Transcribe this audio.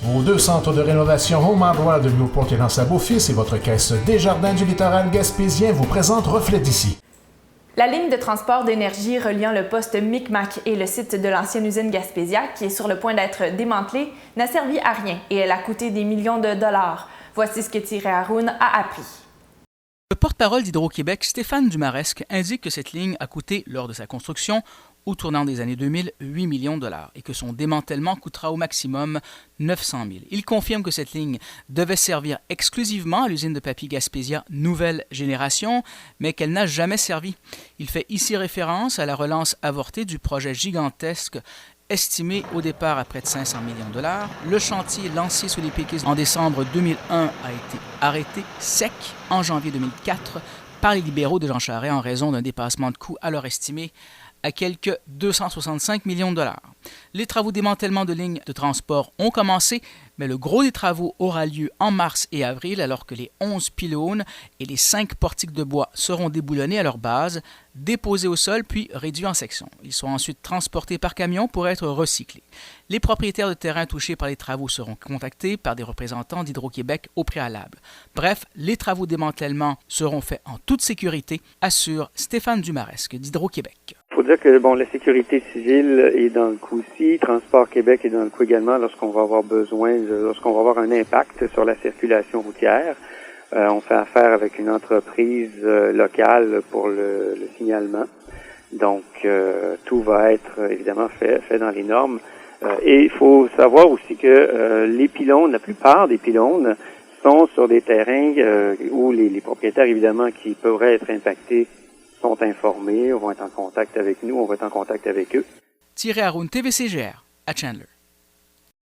Vos 2 centres de rénovation Home Hardware de Newport et L'Anse-à-Beaufils et votre caisse Desjardins du littoral gaspésien vous présentent Reflet d'ici. La ligne de transport d'énergie reliant le poste Micmac et le site de l'ancienne usine Gaspésia, qui est sur le point d'être démantelée, n'a servi à rien et elle a coûté des millions de dollars. Voici ce que Thierry Haroun a appris. Le porte-parole d'Hydro-Québec, Stéphane Dumaresque, indique que cette ligne a coûté, lors de sa construction, au tournant des années 2000, 8 millions de dollars et que son démantèlement coûtera au maximum 900 000. Il confirme que cette ligne devait servir exclusivement à l'usine de papier Gaspésia Nouvelle Génération, mais qu'elle n'a jamais servi. Il fait ici référence à la relance avortée du projet gigantesque estimé au départ à près de 500 millions de dollars. Le chantier lancé sous les péquistes en décembre 2001 a été arrêté sec en janvier 2004 par les libéraux de Jean Charest en raison d'un dépassement de coûts alors estimé à quelques 265 millions de dollars. Les travaux de démantèlement de lignes de transport ont commencé, mais le gros des travaux aura lieu en mars et avril alors que les 11 pylônes et les 5 portiques de bois seront déboulonnés à leur base, déposés au sol puis réduits en sections. Ils seront ensuite transportés par camion pour être recyclés. Les propriétaires de terrains touchés par les travaux seront contactés par des représentants d'Hydro-Québec au préalable. Bref, les travaux de démantèlement seront faits en toute sécurité, assure Stéphane Dumaresque d'Hydro-Québec. Il faut dire que la sécurité civile est dans le coup aussi, Transport Québec est dans le coup également lorsqu'on va avoir un impact sur la circulation routière. On fait affaire avec une entreprise locale pour le signalement. Donc, tout va être évidemment fait dans les normes. Et il faut savoir aussi que les pylônes, la plupart des pylônes, sont sur des terrains où les propriétaires, évidemment, qui pourraient être impactés sont informés, vont être en contact avec nous, on va être en contact avec eux. Thierry Haroun, TVCGR, à Chandler.